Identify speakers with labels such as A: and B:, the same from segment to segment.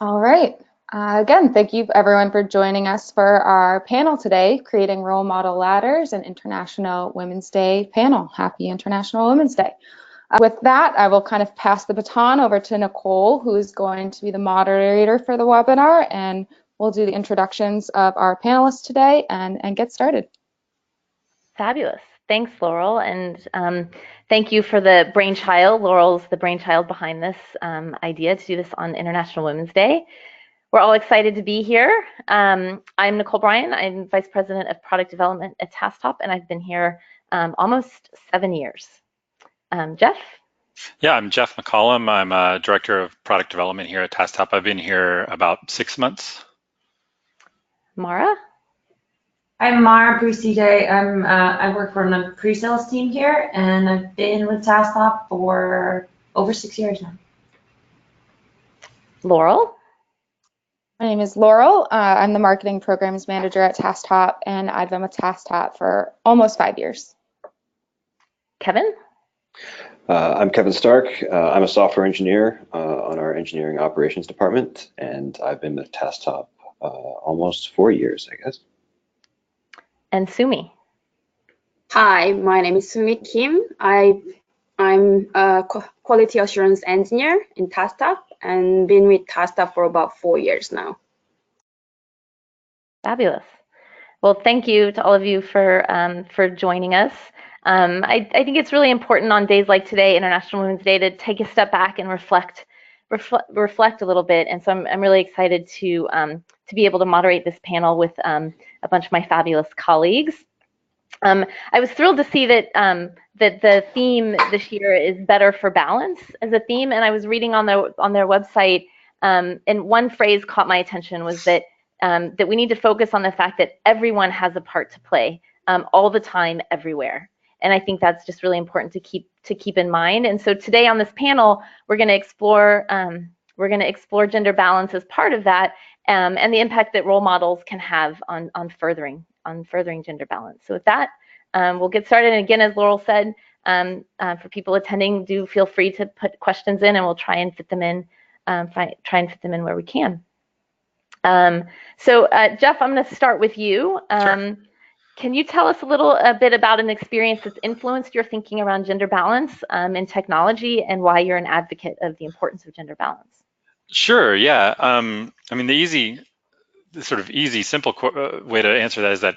A: All right. Again, thank you everyone for joining us for our panel today, Creating Role Model Ladders, an International Women's Day panel. Happy International Women's Day. With that, I will kind of pass the baton over to Nicole, who is going to be the moderator for the webinar, and we'll do the introductions of our panelists today and get started.
B: Fabulous. Thanks, Laurel, and thank you for the brainchild. Laurel's the brainchild behind this idea to do this on International Women's Day. We're all excited to be here. I'm Nicole Bryan. I'm Vice President of Product Development at Tasktop, and I've been here almost 7 years. Jeff?
C: Yeah, I'm Jeff McCollum. I'm a Director of Product Development here at Tasktop. I've been here about 6 months.
B: Mara?
D: I'm Mara Bruce-CJ. I work for the pre-sales team here, and I've been with Tasktop for over 6 years now.
B: Laurel?
A: My name is Laurel. I'm the Marketing Programs Manager at Tasktop, and I've been with Tasktop for almost 5 years.
B: Kevin?
E: I'm Kevin Stark. I'm a software engineer on our engineering operations department, and I've been with Tasktop almost 4 years, I guess.
B: And Sumi?
F: Hi, my name is Sumi Kim. I'm a quality assurance engineer in Tasktop and been with Tasktop for about 4 years now.
B: Fabulous. Well, thank you to all of you for joining us. I think it's really important on days like today, International Women's Day, to take a step back and reflect a little bit. And so I'm really excited to be able to moderate this panel with a bunch of my fabulous colleagues. I was thrilled to see that that the theme this year is better for balance as a theme, and I was reading on their website, and one phrase caught my attention was that that we need to focus on the fact that everyone has a part to play all the time, everywhere. And I think that's just really important to keep in mind. And so today on this panel, we're going to explore gender balance as part of that, and the impact that role models can have on furthering gender balance. So with that, we'll get started. And again, as Laurel said, for people attending, do feel free to put questions in, and we'll try and fit them in, where we can. So Jeff, I'm going to start with you.
C: Sure.
B: Can you tell us a bit about an experience that's influenced your thinking around gender balance in technology, and why you're an advocate of the importance of gender balance?
C: Sure, yeah. I mean, the sort of easy, simple way to answer that is that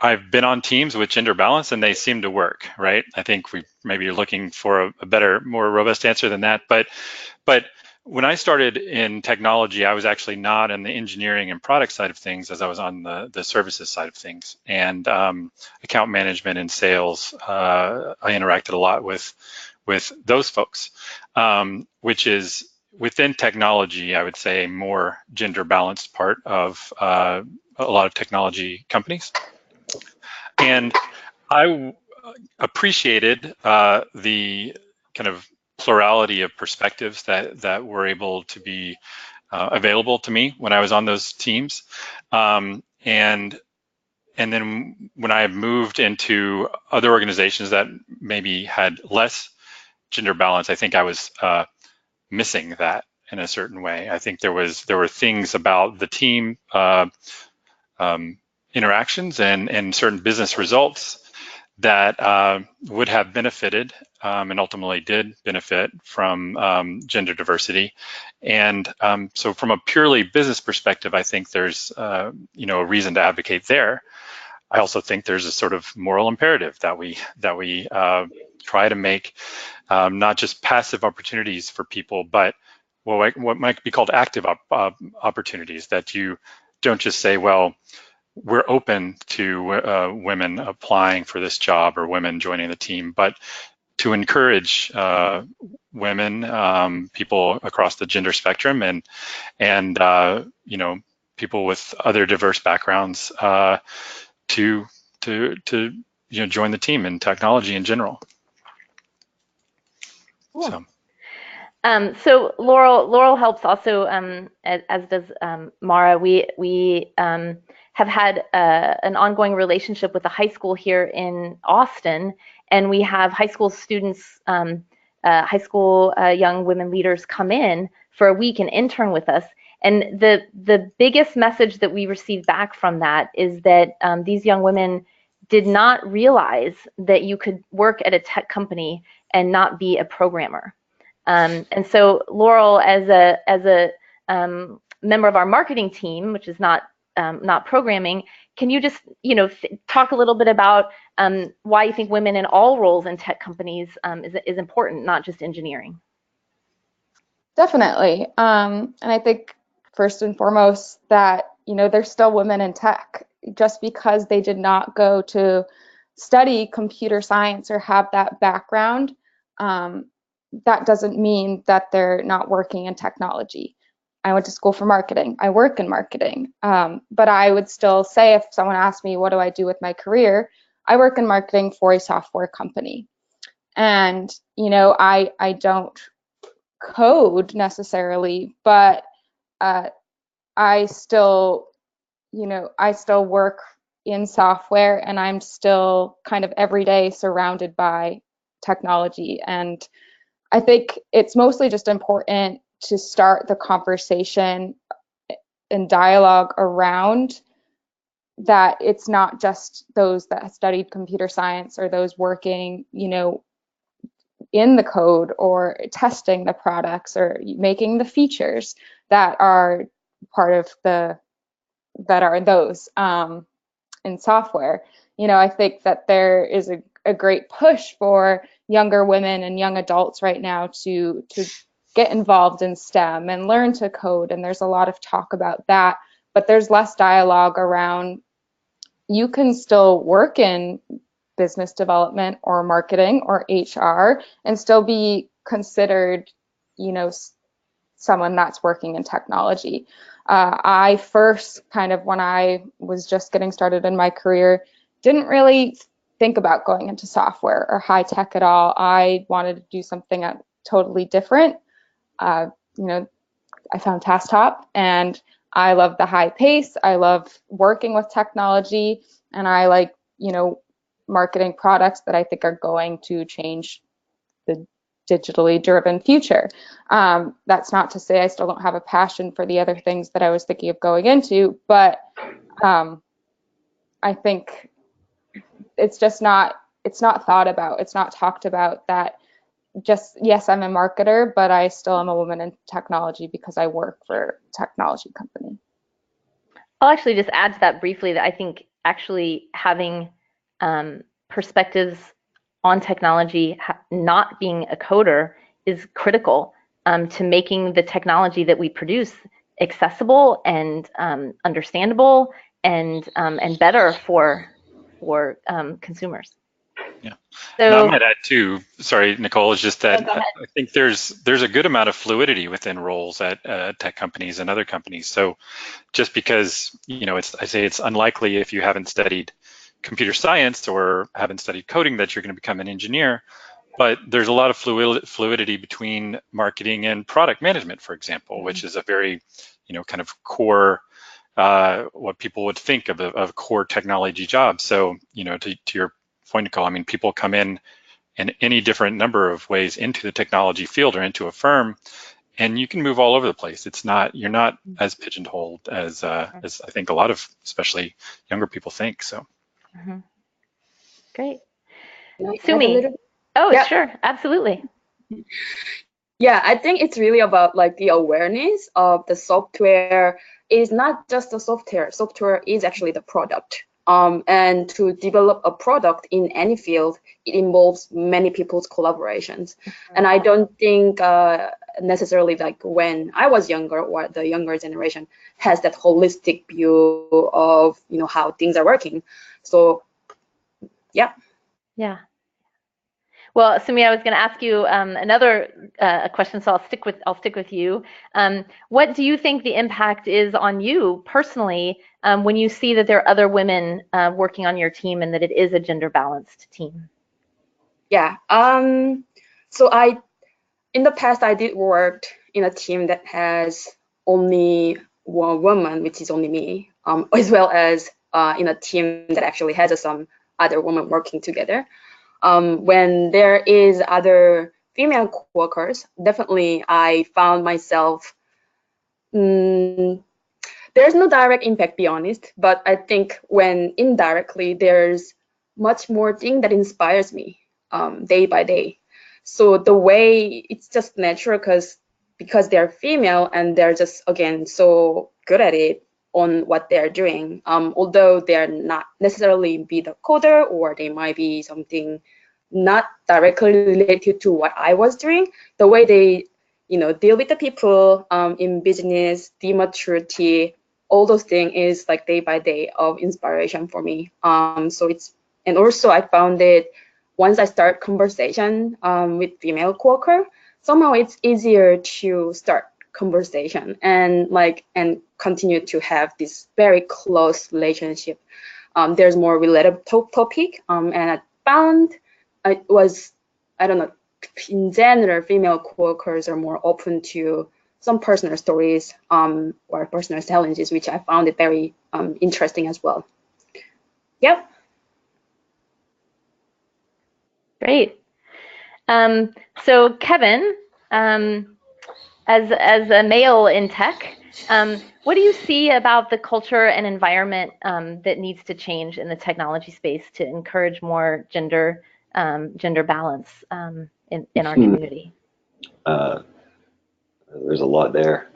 C: I've been on teams with gender balance and they seem to work, right? I think maybe you're looking for a better, more robust answer than that. But when I started in technology, I was actually not in the engineering and product side of things, as I was on the services side of things, and account management and sales. I interacted a lot with those folks, which is within technology, I would say, a more gender balanced part of a lot of technology companies. And I appreciated the kind of plurality of perspectives that were able to be available to me when I was on those teams. And then when I moved into other organizations that maybe had less gender balance, I think I was missing that in a certain way. I think there were things about the team interactions and certain business results that would have benefited and ultimately did benefit from gender diversity. And so from a purely business perspective, I think there's a reason to advocate there. I also think there's a sort of moral imperative that we try to make not just passive opportunities for people, but what might be called active opportunities, that you don't just say, well, we're open to women applying for this job or women joining the team, but to encourage women, people across the gender spectrum, and people with other diverse backgrounds to join the team in technology in general.
B: Cool. So Laurel helps also, as does Mara. We have had an ongoing relationship with a high school here in Austin, and we have high school students high school young women leaders come in for a week and intern with us. And the biggest message that we received back from that is that these young women did not realize that you could work at a tech company and not be a programmer. And so Laurel, as a member of our marketing team, which is not programming, can you just talk a little bit about why you think women in all roles in tech companies is important, not just engineering?
A: Definitely. And I think first and foremost that, there's still women in tech. Just because they did not go to study computer science or have that background, that doesn't mean that they're not working in technology. I went to school for marketing. I work in marketing. But I would still say, if someone asked me, what do I do with my career? I work in marketing for a software company. And, I don't code necessarily, but I still work in software, and I'm still kind of every day surrounded by technology. And I think it's mostly just important to start the conversation and dialogue around that. It's not just those that studied computer science or those working, in the code or testing the products or making the features that are part of those in software. I think that there is a great push for younger women and young adults right now to get involved in STEM and learn to code, and there's a lot of talk about that, but there's less dialogue around you can still work in business development or marketing or HR and still be considered, someone that's working in technology. I first when I was just getting started in my career, didn't really think about going into software or high tech at all. I wanted to do something totally different. I found Tasktop, and I love the high pace. I love working with technology, and I like, marketing products that I think are going to change the digitally driven future. That's not to say I still don't have a passion for the other things that I was thinking of going into, but I think it's not thought about, it's not talked about that just, yes, I'm a marketer, but I still am a woman in technology because I work for a technology company.
B: I'll actually just add to that briefly that I think actually having perspectives on technology, not being a coder, is critical to making the technology that we produce accessible and understandable and better for consumers.
C: Yeah.
B: So,
C: I might add too, sorry, Nicole, is just that I think there's a good amount of fluidity within roles at tech companies and other companies. So just because, I say it's unlikely if you haven't studied computer science or haven't studied coding that you're going to become an engineer, but there's a lot of fluidity between marketing and product management, for example, which is a very, kind of core, what people would think of a core technology job. So, to your point, Nicole, I mean, people come in any different number of ways into the technology field or into a firm, and you can move all over the place. You're not as pigeonholed as I think a lot of, especially younger people think. So.
B: Great.
F: Sumi.
B: Oh, yeah. Sure, absolutely.
F: Yeah, I think it's really about the awareness of the software is not just the software. Software is actually the product. And to develop a product in any field, it involves many people's collaborations. And I don't think necessarily when I was younger or the younger generation has that holistic view of how things are working. So yeah.
B: Yeah. Well, Sumi, I was going to ask you another question, so I'll stick with you. What do you think the impact is on you personally when you see that there are other women working on your team and that it is a gender balanced team?
F: Yeah. So in the past, I did work in a team that has only one woman, which is only me, as well as in a team that actually has some other women working together. When there is other female coworkers, definitely I found myself, there's no direct impact, be honest, but I think when indirectly, there's much more thing that inspires me day by day. So the way it's just natural because they're female and they're just, again, so good at it on what they're doing. Although they're not necessarily be the coder, or they might be something not directly related to what I was doing, the way they, deal with the people in business, the maturity, all those things is like day by day of inspiration for me. And also I found it once I start conversation with female coworker, somehow it's easier to start conversation and continue to have this very close relationship. There's more relatable topic, and I found it was, I don't know, in general, female coworkers are more open to some personal stories or personal challenges, which I found it very interesting as well. Yep.
B: Great. So Kevin, as a male in tech, what do you see about the culture and environment that needs to change in the technology space to encourage more gender balance in our community?
E: There's a lot there.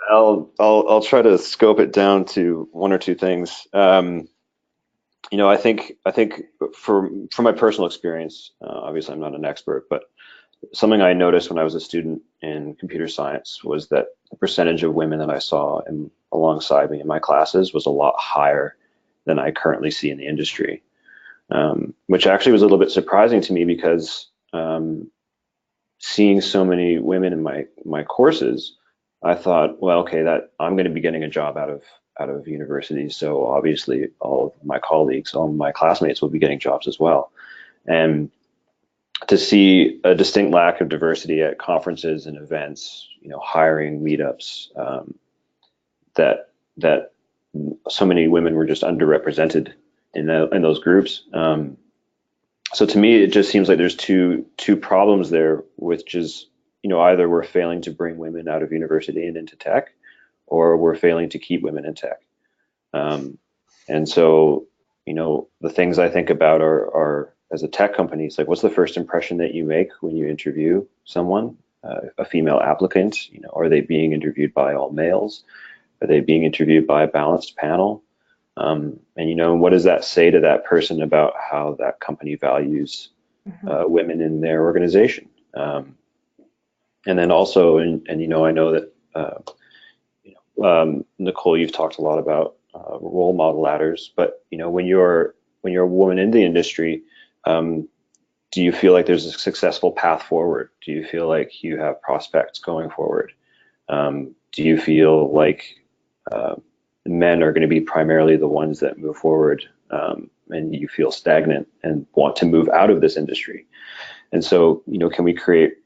E: I'll try to scope it down to one or two things. I think from my personal experience, obviously I'm not an expert, but something I noticed when I was a student in computer science was that the percentage of women that I saw alongside me in my classes was a lot higher than I currently see in the industry, which actually was a little bit surprising to me because seeing so many women in my courses, I thought, well, okay, that I'm going to be getting a job out of university, so obviously all of my colleagues, all of my classmates will be getting jobs as well. And to see a distinct lack of diversity at conferences and events, hiring meetups, that so many women were just underrepresented in those groups. So to me, it just seems like there's two problems there, which is, either we're failing to bring women out of university and into tech, or we're failing to keep women in tech. And so, the things I think about are as a tech company, it's like, what's the first impression that you make when you interview someone, a female applicant? Are they being interviewed by all males? Are they being interviewed by a balanced panel? And what does that say to that person about how that company values women in their organization? And then also, and I know that Nicole, you've talked a lot about role model ladders, but when you're a woman in the industry, do you feel like there's a successful path forward? Do you feel like you have prospects going forward? Do you feel like men are going to be primarily the ones that move forward, and you feel stagnant and want to move out of this industry? And so, can we create,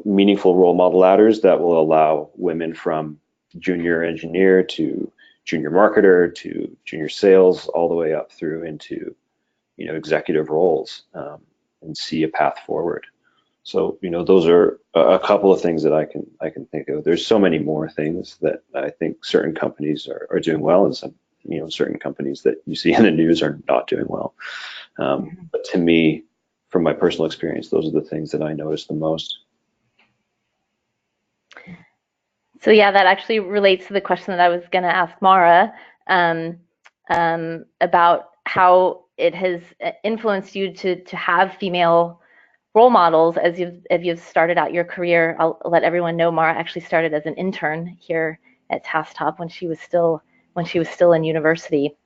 E: meaningful role model ladders that will allow women from junior engineer to junior marketer to junior sales all the way up through into, executive roles, and see a path forward? So, those are a couple of things that I can think of. There's so many more things that I think certain companies are doing well, and some, certain companies that you see in the news are not doing well. But to me, from my personal experience, those are the things that I notice the most.
B: So yeah, that actually relates to the question that I was going to ask Mara about how it has influenced you to have female role models as you've started out your career. I'll let everyone know Mara actually started as an intern here at Tasktop when she was still in university.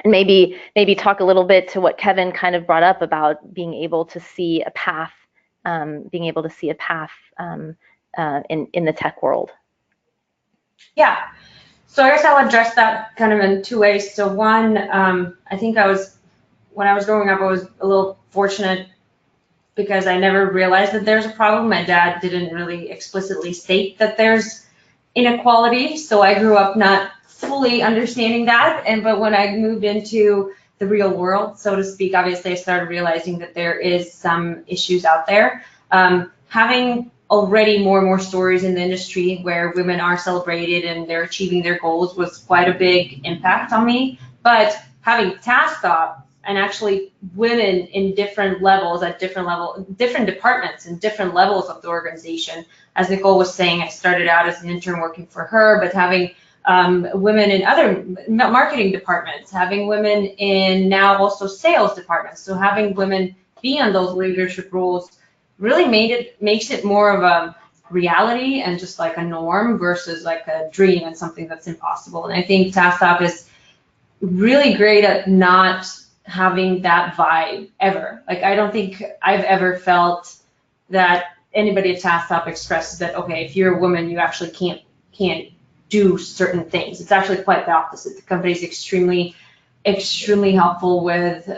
B: And maybe talk a little bit to what Kevin kind of brought up about being able to see a path, in the tech world.
D: Yeah, so I guess I'll address that kind of in two ways. So one, I think when I was growing up, I was a little fortunate because I never realized that there's a problem. My dad didn't really explicitly state that there's inequality, so I grew up not fully understanding that. But when I moved into the real world, so to speak, obviously I started realizing that there is some issues out there. Having already more and more stories in the industry where women are celebrated and they're achieving their goals was quite a big impact on me. But having Tasktop and actually women in different levels, at different departments and different levels of the organization, as Nicole was saying, I started out as an intern working for her, but having women in other marketing departments, having women in now also sales departments, so having women be on those leadership roles really makes it more of a reality and just like a norm versus like a dream and something that's impossible. And I think Tasktop is really great at not having that vibe ever. Like I don't think I've ever felt that anybody at Tasktop expresses that, okay, if you're a woman, you actually can't do certain things. It's actually quite the opposite. The company is extremely helpful with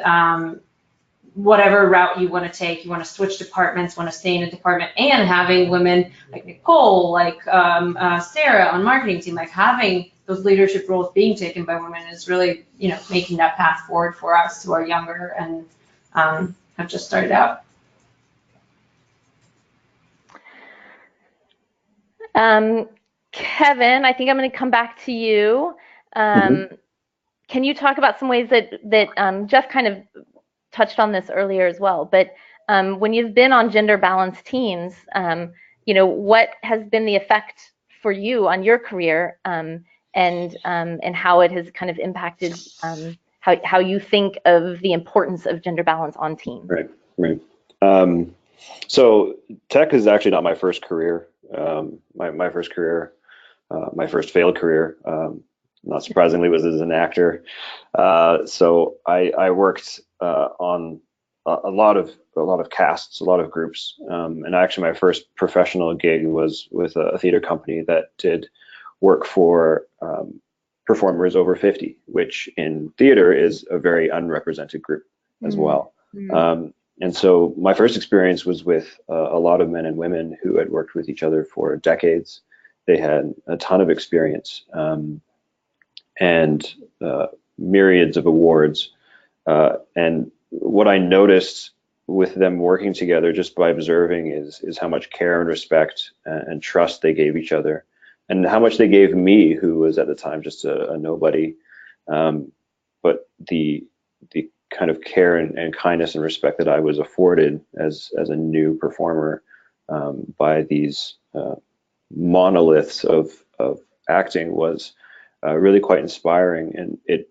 D: whatever route you want to take. You want to switch departments, want to stay in a department, and having women like Nicole, like Sarah on marketing team, like having those leadership roles being taken by women is really, making that path forward for us who are younger and have just started out.
B: Kevin, I think I'm going to come back to you. Can you talk about some ways that Jeff kind of touched on this earlier as well, but when you've been on gender balanced teams, what has been the effect for you on your career, and how it has kind of impacted how you think of the importance of gender balance on teams?
E: Right. So tech is actually not my first career. My first career, my first failed career, not surprisingly, was as an actor. So I worked on a lot of casts, a lot of groups, and actually my first professional gig was with a theater company that did work for performers over 50, which in theater is a very unrepresented group as well. And so my first experience was with a lot of men and women who had worked with each other for decades. They had a ton of experience and myriads of awards. And what I noticed with them working together just by observing is how much care and respect and trust they gave each other, and how much they gave me, who was at the time just a nobody. But the kind of care and kindness and respect that I was afforded as a new performer by these monoliths of acting was really quite inspiring, and it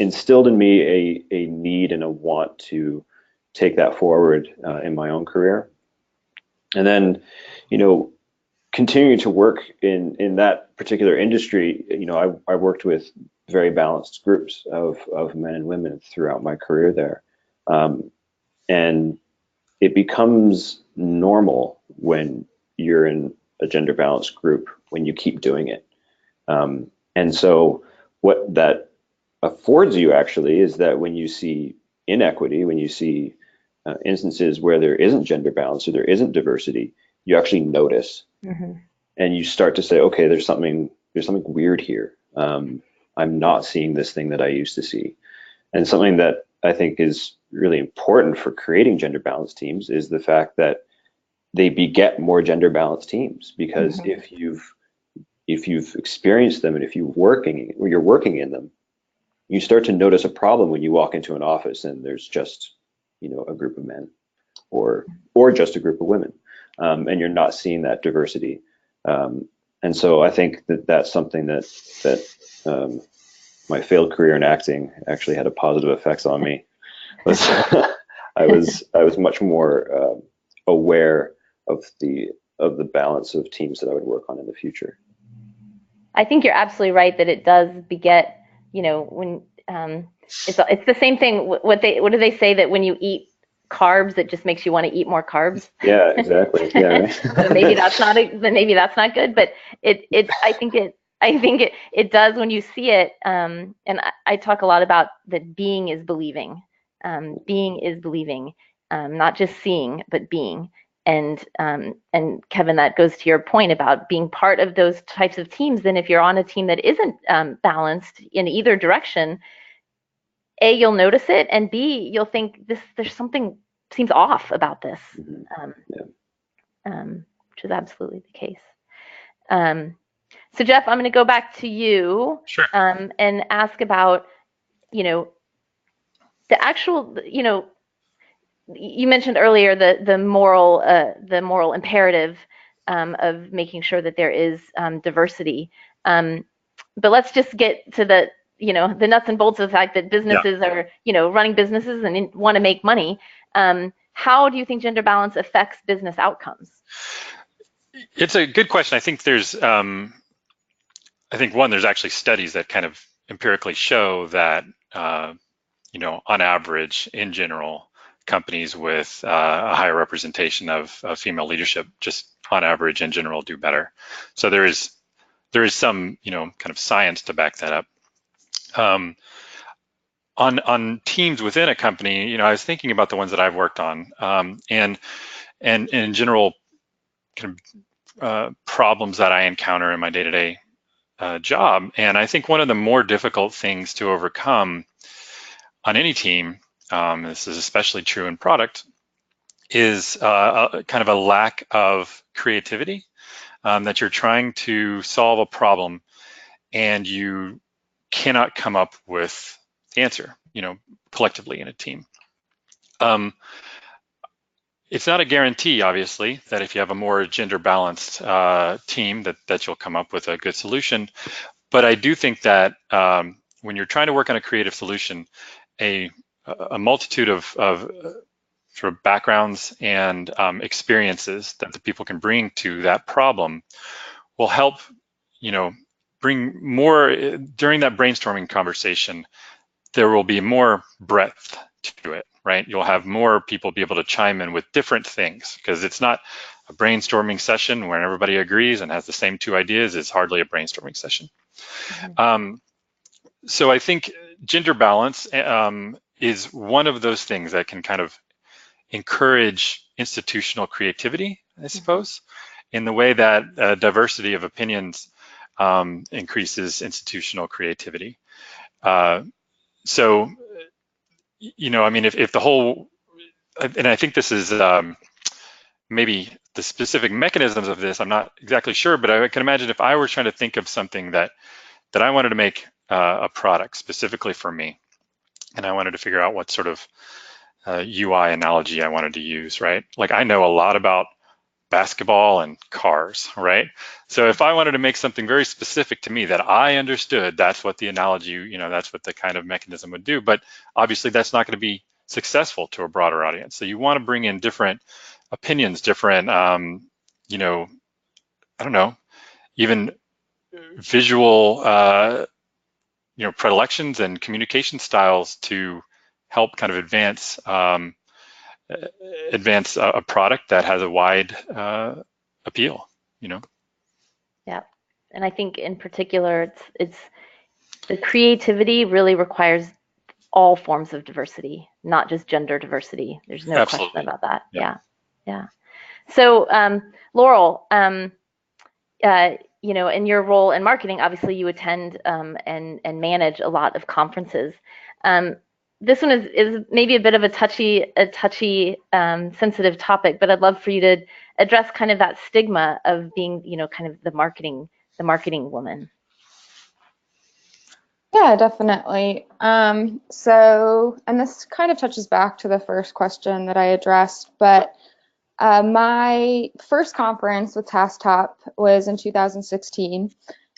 E: instilled in me a need and a want to take that forward in my own career. And then, continuing to work in that particular industry, I worked with very balanced groups of men and women throughout my career there. And it becomes normal when you're in a gender balanced group, when you keep doing it. And so what that affords you actually is that when you see inequity, when you see instances where there isn't gender balance or there isn't diversity, you actually notice, and you start to say, okay, there's something weird here. I'm not seeing this thing that I used to see. And something that I think is really important for creating gender balanced teams is the fact that they beget more gender balanced teams, because if you've experienced them and if you're working in them, you start to notice a problem when you walk into an office and there's just, a group of men or just a group of women, and you're not seeing that diversity. And so I think that's something that my failed career in acting actually had a positive effects on me. I was much more aware of the balance of teams that I would work on in the future.
B: I think you're absolutely right that it does beget, when it's the same thing. What do they say, that when you eat carbs, it just makes you want to eat more carbs?
E: Yeah, exactly. Yeah, right.
B: So maybe that's not good, but I think it does when you see it. And I talk a lot about that being is believing. Being is believing, not just seeing, but being. And Kevin, that goes to your point about being part of those types of teams. Then if you're on a team that isn't balanced in either direction, A, you'll notice it, and B, you'll think there's something seems off about this, which is absolutely the case. So Jeff, I'm going to go back to you.
C: Sure.
B: And ask about, the actual, you mentioned earlier the moral imperative of making sure that there is diversity. But let's just get to the nuts and bolts of the fact that businesses are running businesses and want to make money. How do you think gender balance affects business outcomes?
C: It's a good question. I think there's there's actually studies that kind of empirically show that on average, in general, companies with a higher representation of female leadership, just on average, in general, do better. So there is some kind of science to back that up. On teams within a company, I was thinking about the ones that I've worked on, and in general, kind of problems that I encounter in my day-to-day job. And I think one of the more difficult things to overcome on any team, this is especially true in product, is kind of a lack of creativity, that you're trying to solve a problem and you cannot come up with the answer, collectively in a team. It's not a guarantee, obviously, that if you have a more gender balanced team that you'll come up with a good solution. But I do think that when you're trying to work on a creative solution, a multitude of sort of backgrounds and experiences that the people can bring to that problem will help, bring more, during that brainstorming conversation, there will be more breadth to it, right? You'll have more people be able to chime in with different things, because it's not a brainstorming session where everybody agrees and has the same two ideas. It's hardly a brainstorming session. Mm-hmm. So I think gender balance is one of those things that can kind of encourage institutional creativity, I suppose, in the way that diversity of opinions increases institutional creativity. So, I mean, if the whole, and I think this is maybe the specific mechanisms of this, I'm not exactly sure, but I can imagine if I were trying to think of something that I wanted to make a product specifically for me, and I wanted to figure out what sort of UI analogy I wanted to use, right? Like, I know a lot about basketball and cars, right? So if I wanted to make something very specific to me that I understood, that's what the analogy, that's what the kind of mechanism would do. But obviously that's not going to be successful to a broader audience. So you want to bring in different opinions, different, I don't know, even visual, predilections and communication styles to help kind of advance a product that has a wide appeal,
B: Yeah, and I think in particular, it's the creativity really requires all forms of diversity, not just gender diversity. There's no
C: Absolutely.
B: question about that. Yeah. So Laurel, in your role in marketing, obviously you attend and manage a lot of conferences. This one is maybe a bit of a touchy, sensitive topic, but I'd love for you to address kind of that stigma of being, kind of the marketing woman.
A: Yeah, definitely. So, and this kind of touches back to the first question that I addressed, but my first conference with Tasktop was in 2016,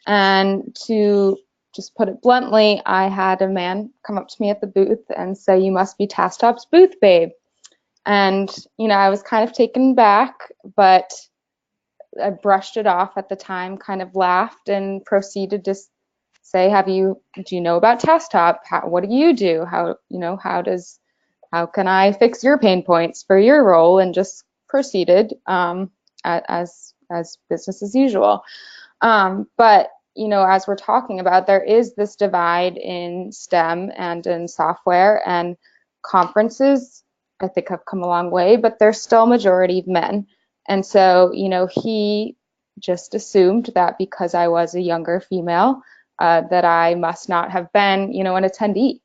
A: and to just put it bluntly, I had a man come up to me at the booth and say, "You must be Tasktop's booth babe." And, I was kind of taken back, but I brushed it off at the time, kind of laughed, and proceeded to say, do you know about Tasktop? What do you do? How can I fix your pain points for your role? And just proceeded as business as usual. But as we're talking about, there is this divide in STEM and in software, and conferences, I think, have come a long way, but there's still majority of men. And so, he just assumed that because I was a younger female, that I must not have been, an attendee.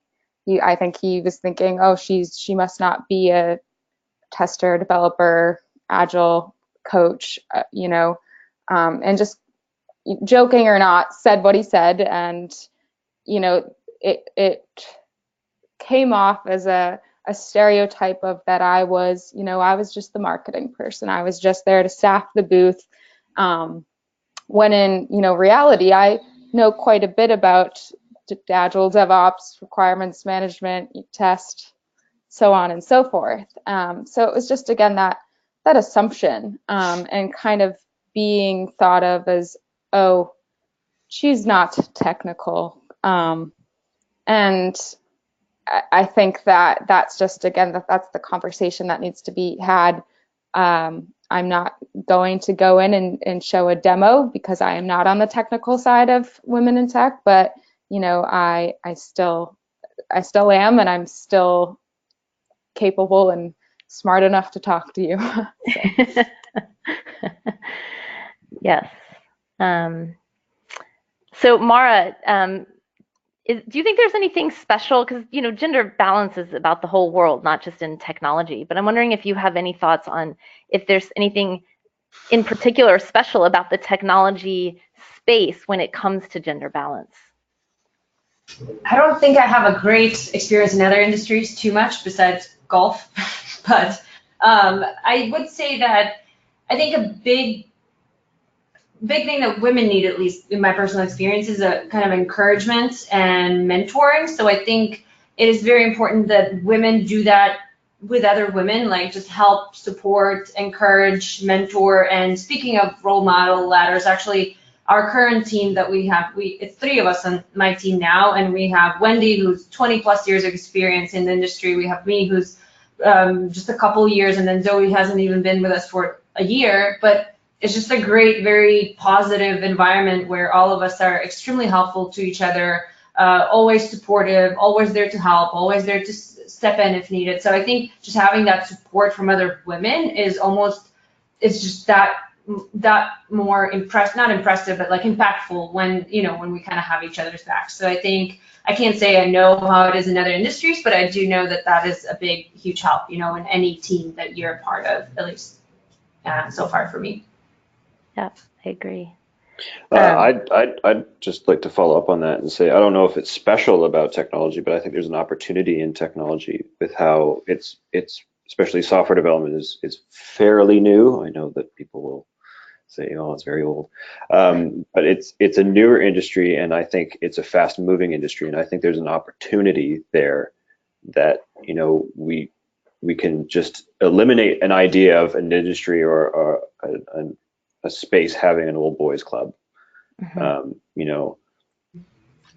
A: I think he was thinking, oh, she must not be a tester, developer, agile coach, and just joking or not, said what he said, and it came off as a stereotype of that I was just the marketing person. I was just there to staff the booth. When in reality, I know quite a bit about Agile, DevOps, requirements management, test, so on and so forth. So it was just, again, that assumption, and kind of being thought of as, oh, she's not technical. And I think that's just, again, that's the conversation that needs to be had. I'm not going to go in and show a demo because I am not on the technical side of women in tech, but I still am, and I'm still capable and smart enough to talk to you.
B: Yes. So Mara, do you think there's anything special? Because gender balance is about the whole world, not just in technology. But I'm wondering if you have any thoughts on if there's anything in particular special about the technology space when it comes to gender balance.
D: I don't think I have a great experience in other industries too much besides golf, but I would say that I think a big thing that women need, at least in my personal experience, is a kind of encouragement and mentoring. So I think it is very important that women do that with other women, like just help, support, encourage, mentor. And speaking of role model ladders, actually, our current team that we have, it's 3 of us on my team now, and we have Wendy, who's 20 plus years of experience in the industry. We have me, who's just a couple years, and then Zoe hasn't even been with us for a year. But it's just a great, very positive environment where all of us are extremely helpful to each other, always supportive, always there to help, always there to step in if needed. So I think just having that support from other women is it's just that more not impressive, but like impactful when we kind of have each other's backs. So I think I can't say I know how it is in other industries, but I do know that is a big, huge help, in any team that you're a part of, at least so far for me.
B: Yeah, I agree.
E: I'd just like to follow up on that and say, I don't know if it's special about technology, but I think there's an opportunity in technology with how it's especially software development is fairly new. I know that people will say, oh, it's very old, but it's a newer industry, and I think it's a fast moving industry, and I think there's an opportunity there that we can just eliminate an idea of an industry or a space having an old boys club,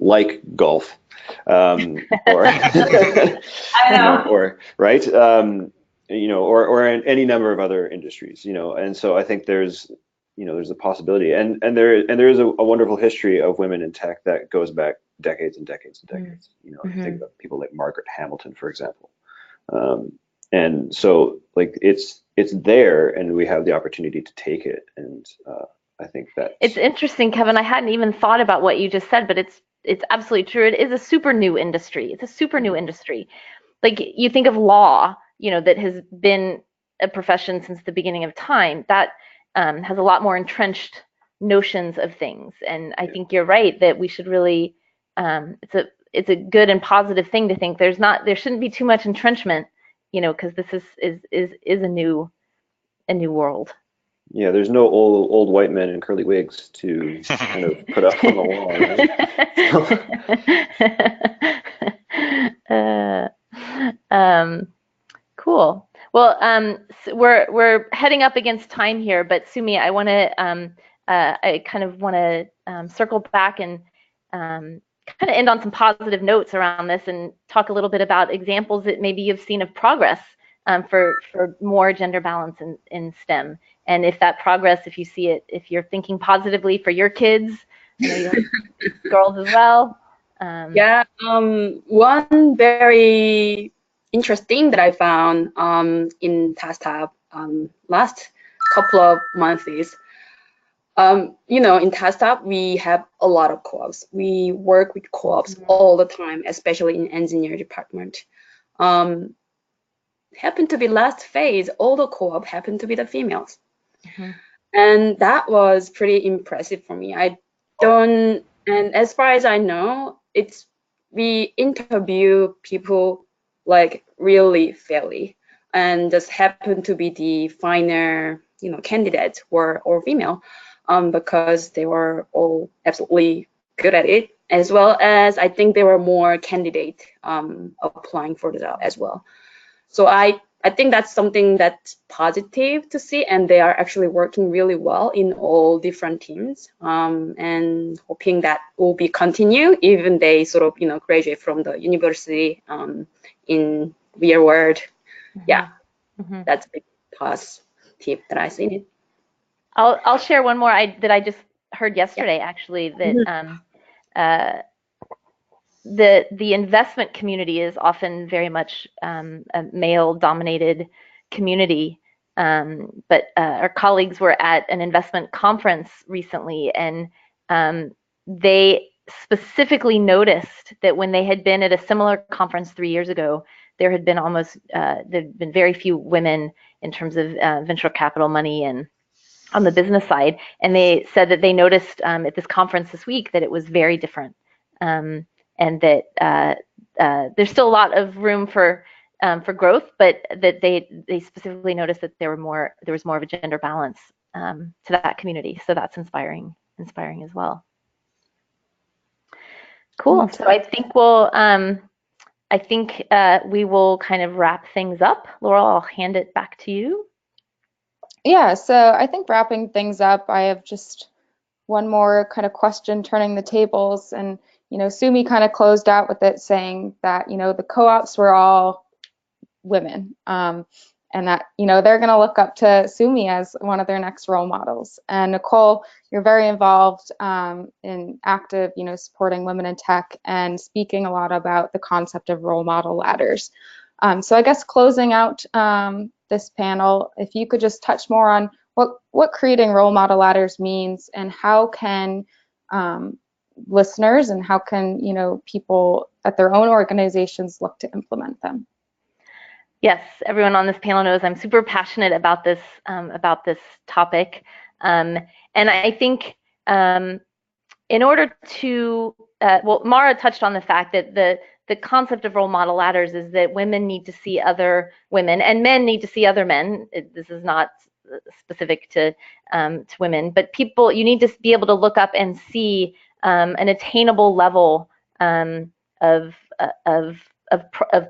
E: like golf, or
D: I know.
E: or right, or in any number of other industries, and so I think there's a possibility, and there is a wonderful history of women in tech that goes back decades and decades and decades. You think about people like Margaret Hamilton, for example, and so like it's there, and we have the opportunity to take it, and I think that
B: it's interesting, Kevin. I hadn't even thought about what you just said, but it's absolutely true. It is a super new industry. It's a super new industry. Like you think of law, that has been a profession since the beginning of time. That has a lot more entrenched notions of things, and I think you're right that we should really. It's a good and positive thing to think there shouldn't be too much entrenchment, because this is a new world.
E: Yeah, there's no old white men in curly wigs to kind of put up on the wall.
B: Right? Cool. Well, so we're heading up against time here, but Sumi, I want to I kind of want to circle back and kind of end on some positive notes around this and talk a little bit about examples that maybe you've seen of progress for more gender balance in STEM. And if that progress, if you see it, if you're thinking positively for your kids, I know you have girls as well.
F: Yeah, one very interesting that I found in Tasktop last couple of months is You know, in Tasktop, we have a lot of co-ops. We work with co-ops all the time, especially in engineering department. Happened to be last phase, all the co-op happened to be the females. And that was pretty impressive for me. And as far as I know, we interview people like really fairly, and just happened to be the finer, you know, candidates were all female, because they were all absolutely good at it, as well as I think there were more candidates applying for the job as well. So I think that's something that's positive to see, and they are actually working really well in all different teams, and hoping that will be continue even they sort of, you know, graduate from the university in real world. Yeah, that's a big positive that I seen it.
B: I'll share one more that I just heard yesterday, actually, that the investment community is often very much a male-dominated community. But our colleagues were at an investment conference recently, and they specifically noticed that when they had been at a similar conference 3 years ago, there had been there'd been very few women in terms of venture capital money and on the business side. And they said that they noticed at this conference this week that it was very different. And that there's still a lot of room for growth, but that they specifically noticed that there was more of a gender balance to that community. So that's inspiring as well. Cool. So I think we will kind of wrap things up. Laurel, I'll hand it back to you.
A: Yeah, so I think wrapping things up, I have just one more kind of question, turning the tables. And, you know, Sumi kind of closed out with it saying that, you know, the co-ops were all women, and that, you know, they're going to look up to Sumi as one of their next role models. And Nicole, you're very involved in active, you know, supporting women in tech and speaking a lot about the concept of role model ladders. So I guess closing out this panel, if you could just touch more on what creating role model ladders means, and how can listeners and how can, you know, people at their own organizations look to implement them.
B: Yes, everyone on this panel knows I'm super passionate about this topic, and I think in order to well, Mara touched on the fact that the concept of role model ladders is that women need to see other women and men need to see other men. This is not specific to women, but you need to be able to look up and see an attainable level of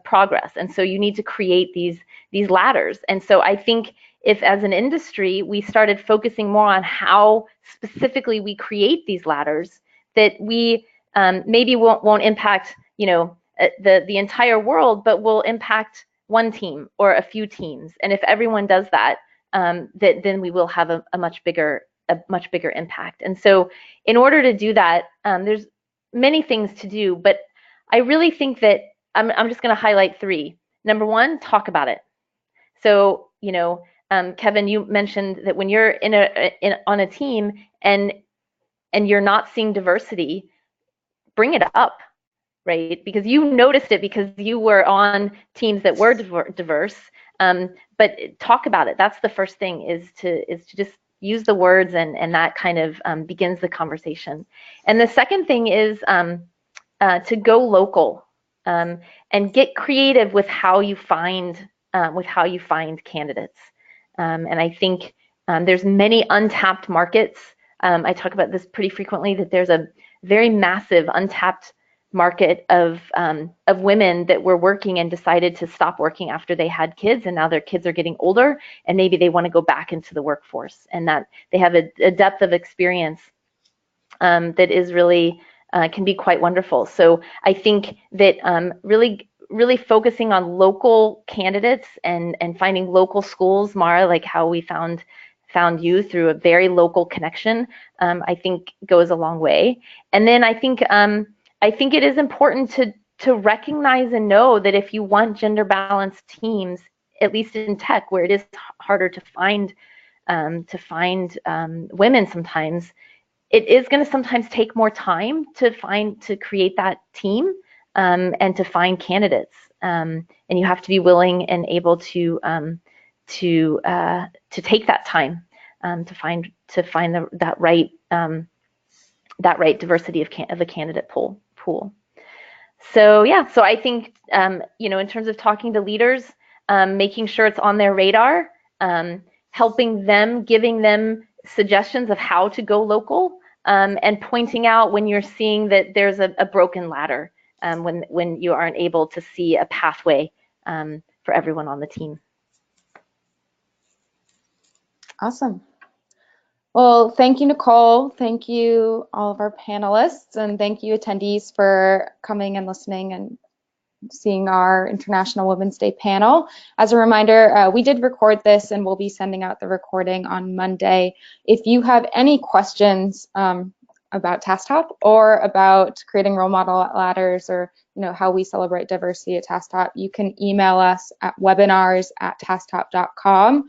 B: progress, and so you need to create these ladders. And so I think if, as an industry, we started focusing more on how specifically we create these ladders, that we maybe won't impact, you know, the entire world, but will impact one team or a few teams. And if everyone does that, then we will have a much bigger impact. And so in order to do that, there's many things to do, but I really think that I'm just going to highlight 3. Number 1, talk about it. So, you know, Kevin, you mentioned that when you're on a team and you're not seeing diversity, bring it up, right? Because you noticed it because you were on teams that were diverse. But talk about it. That's the first thing, is to just use the words, and that kind of begins the conversation. And the second thing is to go local and get creative with how you find candidates. And I think there's many untapped markets. I talk about this pretty frequently, that there's a very massive untapped market of women that were working and decided to stop working after they had kids, and now their kids are getting older and maybe they want to go back into the workforce, and that they have a depth of experience that is really can be quite wonderful. So I think that really focusing on local candidates and finding local schools, Mara, like how we found you through a very local connection, I think goes a long way. And then I think it is important to recognize and know that if you want gender balanced teams, at least in tech, where it is harder to find women sometimes, it is going to sometimes take more time to create that team and to find candidates. And you have to be willing and able to take that time to find that right diversity of a candidate pool. So yeah, so I think in terms of talking to leaders, making sure it's on their radar, helping them, giving them suggestions of how to go local, and pointing out when you're seeing that there's a broken ladder, when you aren't able to see a pathway for everyone on the team.
A: Awesome. Well, thank you, Nicole. Thank you, all of our panelists, and thank you, attendees, for coming and listening and seeing our International Women's Day panel. As a reminder, we did record this and we'll be sending out the recording on Monday. If you have any questions about Tasktop or about creating role model ladders, or how we celebrate diversity at Tasktop, you can email us at webinars@tasktop.com.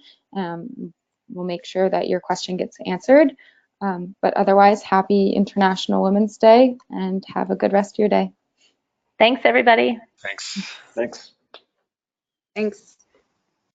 A: We'll make sure that your question gets answered. But otherwise, happy International Women's Day and have a good rest of your day.
B: Thanks, everybody.
C: Thanks.
E: Thanks.
F: Thanks.